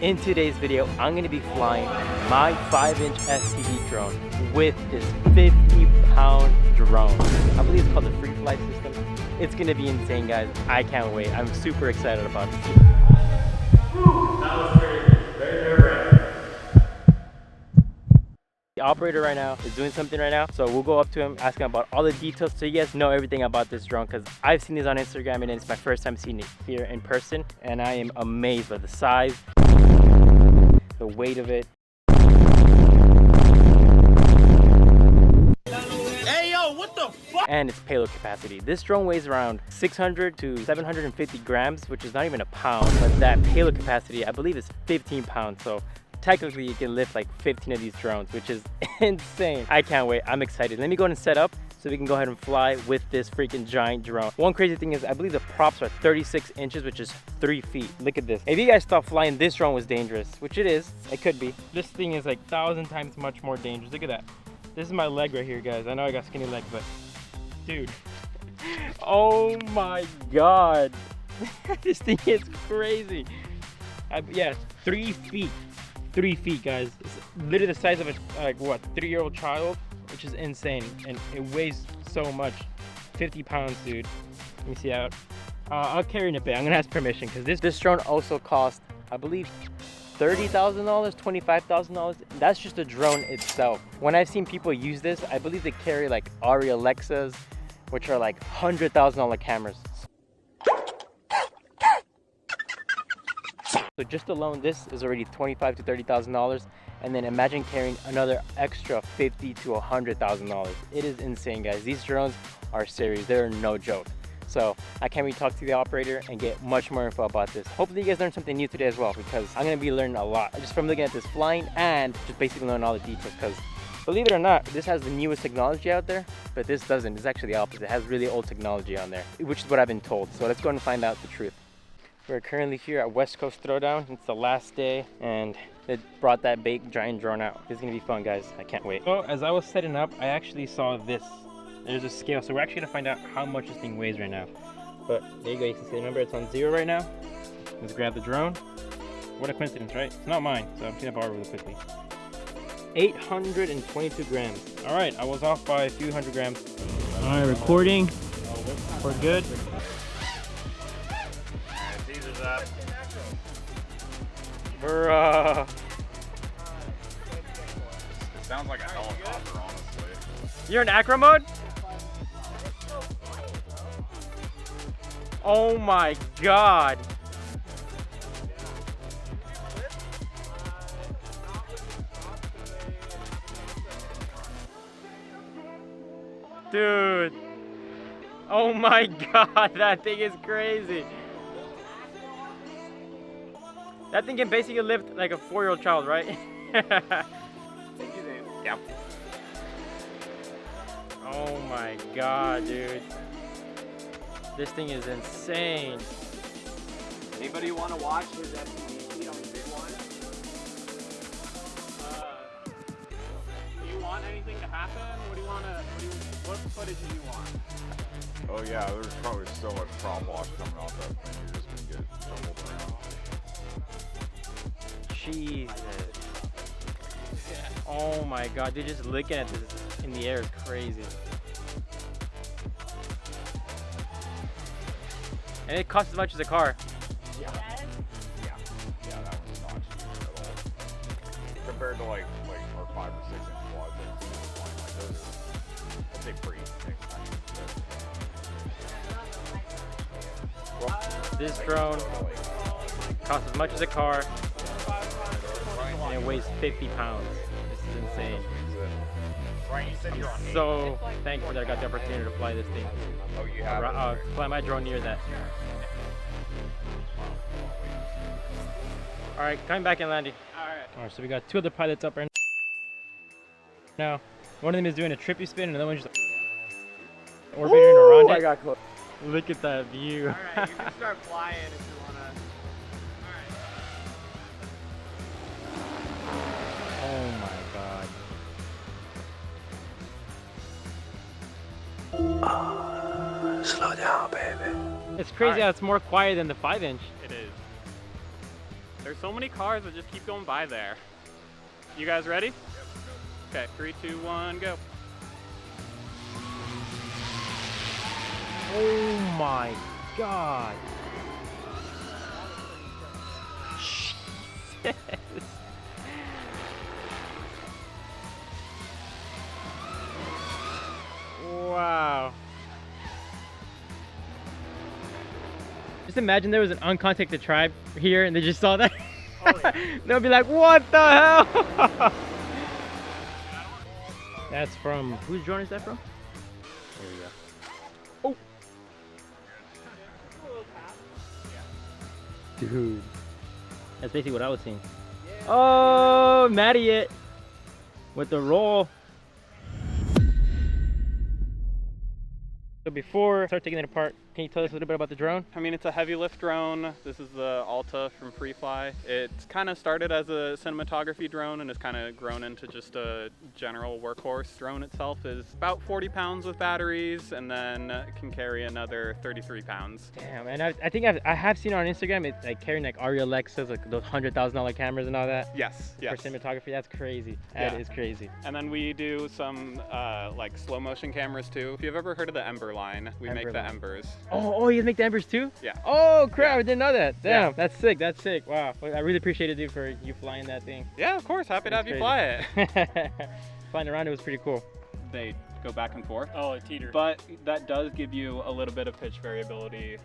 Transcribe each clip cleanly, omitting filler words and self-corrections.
In today's video, I'm going to be flying my 5-inch STD drone with this 50-pound drone. I believe it's called the free fly system. It's going to be insane, guys. I can't wait. I'm super excited about this. That was crazy. Very nerve-wracking. The operator right now is doing something right now, so we'll go up to him, ask him about all the details so you guys know everything about this drone, because I've seen these on Instagram and it's my first time seeing it here in person, and I am amazed by the size, the weight of it. Hey yo, what the fuck? And its payload capacity. This drone weighs around 600 to 750 grams, which is not even a pound, but that payload capacity I believe is 15 pounds. So technically you can lift like 15 of these drones, which is insane. I can't wait. I'm excited. Let me go ahead and set up so we can go ahead and fly with this freaking giant drone. One crazy thing is I believe the props are 36 inches, which is 3 feet. Look at this. If you guys thought flying this drone was dangerous, which it is, it could be. This thing is like 1,000 times much more dangerous. Look at that. This is my leg right here, guys. I know I got skinny legs, but dude. Oh my God. This thing is crazy. Yeah, 3 feet. 3 feet, guys. It's literally the size of a, like, what, 3-year-old child, which is insane. And it weighs so much. 50 pounds, dude. Let me see out. I'll carry it a bit. I'm gonna ask permission because this drone also cost, I believe, $30,000, $25,000. That's just the drone itself. When I've seen people use this, I believe they carry like Ari Alexas, which are like $100,000 cameras. So just alone, this is already $25,000 to $30,000, and then imagine carrying another extra $50,000 to $100,000. It is insane, guys. These drones are serious. They're no joke. So I can't wait to talk to the operator and get much more info about this. Hopefully you guys learned something new today as well, because I'm gonna be learning a lot just from looking at this flying and just basically learning all the details. Because believe it or not, this has the newest technology out there, but this doesn't. It's actually the opposite. It has really old technology on there, which is what I've been told. So let's go and find out the truth. We're currently here at West Coast Throwdown. It's the last day, and they brought that big giant drone out. It's gonna be fun, guys. I can't wait. So as I was setting up, I actually saw this. There's a scale, so we're actually gonna find out how much this thing weighs right now. But there you go, you can see the number. It's on 0 right now. Let's grab the drone. What a coincidence, right? It's not mine, so I'm gonna borrow really quickly. 822 grams. All right, I was off by a few hundred grams. All right, recording. We're good. Bruh. It sounds like a helicopter, honestly. You're in acro mode? Oh my God. Dude. Oh my God, that thing is crazy. That thing can basically lift like a 4-year-old child, right? Yeah. Oh my God, dude. This thing is insane. Anybody want to watch his FTV on the big one? Do you want anything to happen? What do you want to? What footage do you want? Oh yeah, there's probably so much prop wash coming off that thing. You're just gonna get jumbled around. Jesus. Oh my God, dude, just looking at this in the air is crazy. And it costs as much as a car. Yeah, that one's not cheap at all. Compared to like our 5 or 6 inch quads, like those are, I'd say pretty expensive. This drone costs as much as a car, and it weighs 50 pounds. This is insane. I'm so thankful that I got the opportunity to fly this thing. Oh, you have fly my drone near that. All right, coming back and landing. All right, so we got 2 other pilots up right now. One of them is doing a trippy spin, and the other one's just orbiting around it. I got close. Look at that view. All right, you can start flying if you want to. Oh my God. Slow down, baby. It's crazy how it's more quiet than the 5-inch. It is. There's so many cars that just keep going by there. You guys ready? Yep, go. Okay, 3, 2, 1, go. Oh my God. Jesus. Wow. Just imagine there was an uncontacted tribe here and they just saw that. Oh, yeah. They'll be like, what the hell? That's from, whose drone is that from? Here we go. Oh. Dude. That's basically what I was seeing. Oh, Matty it. With the roll. So before I start taking it apart, can you tell us a little bit about the drone? I mean, it's a heavy lift drone. This is the Alta from FreeFly. It's kind of started as a cinematography drone and has kind of grown into just a general workhorse. Drone itself is about 40 pounds with batteries, and then it can carry another 33 pounds. Damn, and I think I have seen it on Instagram. It's like carrying like Arri Alexas, like those $100,000 cameras and all that. Yes, yes. For cinematography, that's crazy. That is crazy. And then we do some like slow motion cameras too. If you've ever heard of the Ember line, we make the Embers. Oh, you make the Embers too? Yeah. Oh crap, I didn't know that. Damn, Yeah. That's sick, that's sick. Wow, I really appreciate it, dude, for you flying that thing. Yeah, of course, happy to have you fly it. Flying around it was pretty cool. They go back and forth. Oh, a teeter. But that does give you a little bit of pitch variability,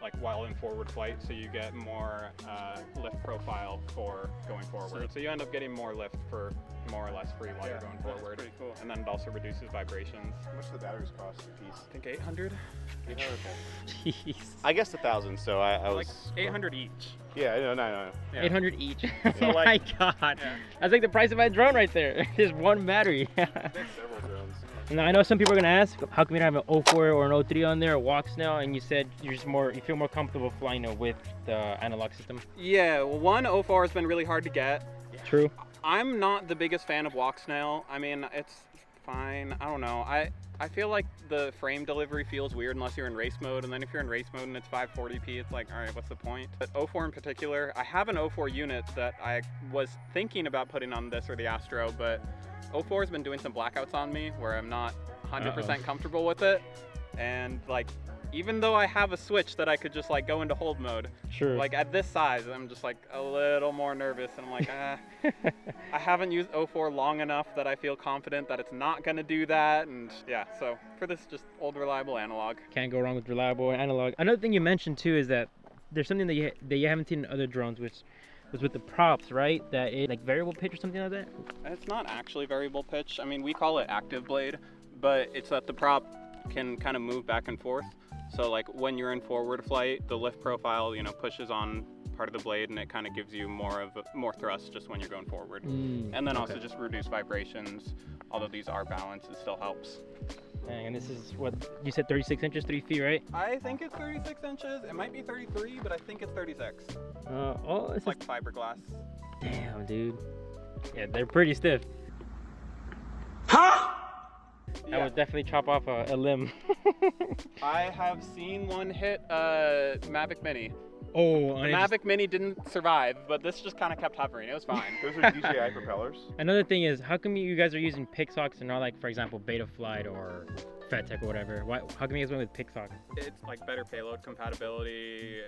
like while in forward flight, so you get more lift profile for going forward. So you end up getting more lift for more or less free while you're going forward. Pretty cool. And then it also reduces vibrations. How much do the batteries cost a piece? I think 800. Jeez. I guessed 1,000, so I was Like 800 each. Yeah, no. Yeah. 800 each. So, Oh my like- God. Yeah. That's like the price of my drone right there. Just one battery. Several drones. Now I know some people are gonna ask, how come you don't have an 04 or an 03 on there, or walk snail, and you said you feel more comfortable flying it with the analog system. Yeah, well, one 04 has been really hard to get. True. I'm not the biggest fan of walk snail. I mean, it's fine. I don't know. I feel like the frame delivery feels weird unless you're in race mode, and then if you're in race mode and it's 540p, it's like, all right, what's the point? But 04 in particular, I have an 04 unit that I was thinking about putting on this or the Astro, but 04 has been doing some blackouts on me where I'm not 100% comfortable with it. And like, even though I have a switch that I could just like go into hold mode, Sure. like at this size, I'm just like a little more nervous, and I'm like, I haven't used 04 long enough that I feel confident that it's not gonna do that, and yeah, so for this, just old reliable analog. Can't go wrong with reliable analog. Another thing you mentioned too is that there's something that you haven't seen in other drones, which was with the props, right? That it like variable pitch or something like that. It's not actually variable pitch. I mean, we call it active blade, but it's that the prop can kind of move back and forth. So like when you're in forward flight, the lift profile, pushes on part of the blade, and it kind of gives you more thrust just when you're going forward. And then also just reduce vibrations. Although these are balanced, it still helps. Dang, and this is what you said, 36 inches, 3 feet, right? I think it's 36 inches. It might be 33, but I think it's 36. It's Like fiberglass. damn, dude. Yeah, they're pretty stiff. That Yeah. would definitely chop off a limb. I have seen one hit a Mavic Mini. Oh, The Mavic Mini didn't survive, but this just kind of kept hovering. It was fine. Those are DJI propellers. Another thing is, how come you guys are using Pixox and not like, for example, Betaflight or FedTech or whatever? How come you guys went with Pixox? It's like better payload compatibility,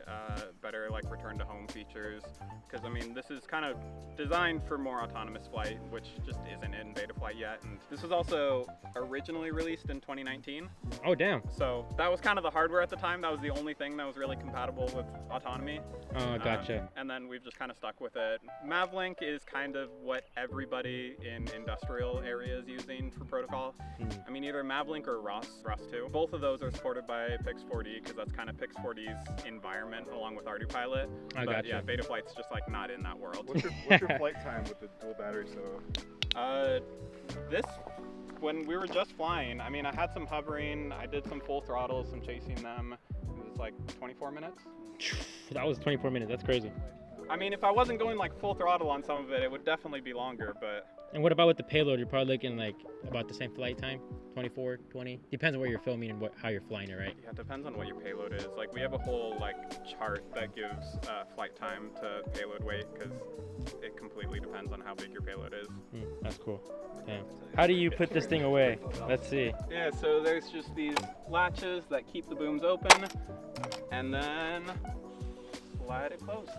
better like return to home features. Because I mean, this is kind of designed for more autonomous flight, which just isn't in Betaflight yet. And this was also originally released in 2019. Oh, damn. So that was kind of the hardware at the time. That was the only thing that was really compatible with autonomy. Oh, gotcha. And then we've just kind of stuck with it. Mavlink is kind of what everybody in industrial area is using for protocol. I mean, either Mavlink or Ross 2. Both of those are supported by Pix4D because that's kind of Pix4D's environment along with ArduPilot. I But gotcha. yeah, Betaflight's just like not in that world. What's your flight time with the dual battery setup? When we were just flying, I mean, I had some hovering, I did some full throttle, some chasing them. It was like 24 minutes. That was 24 minutes. That's crazy. I mean, if I wasn't going like full throttle on some of it, it would definitely be longer, but And what about with the payload? You're probably looking like about the same flight time, 24, 20. Depends on where you're filming and how you're flying it, right? yeah, it depends on what your payload is. Like we have a whole like chart that gives flight time to payload weight because it completely depends on how big your payload is. That's cool. Damn. How do you put this thing away? Let's see. Yeah, so there's just these latches that keep the booms open, and then slide it closed.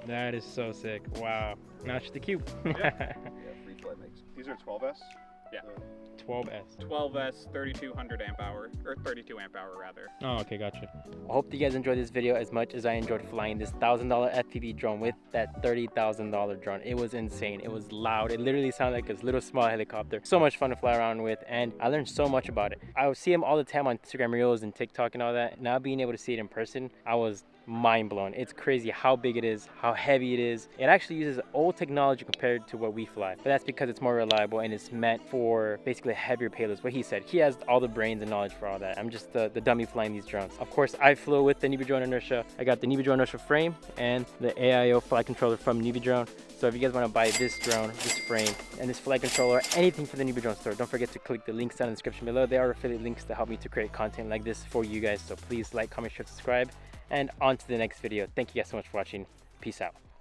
That is so sick. Wow. Now it's the cube. Yeah, free flight makes. These are 12S? Yeah. 12S. 12S 3200 amp hour, or 32 amp hour rather. Oh, okay, gotcha. I hope you guys enjoyed this video as much as I enjoyed flying this $1,000 FPV drone with that $30,000 drone. It was insane. It was loud. It literally sounded like a little small helicopter. So much fun to fly around with, and I learned so much about it. I would see them all the time on Instagram Reels and TikTok and all that. Now being able to see it in person, I was mind blown. It's crazy how big it is, how heavy it is. It actually uses old technology compared to what we fly, but that's because it's more reliable and it's meant for basically heavier payloads. What he said, he has all the brains and knowledge for all that. I'm just the dummy flying these drones. Of course, I flew with the NewBeeDrone inertia. I got the NewBeeDrone inertia frame and the AIO flight controller from NewBeeDrone. So if you guys want to buy this drone, this frame, and this flight controller, anything from the NewBeeDrone store, don't forget to click the links down in the description below. There are affiliate links to help me to create content like this for you guys. So please like, comment, share, subscribe. And on to the next video. Thank you guys so much for watching. Peace out.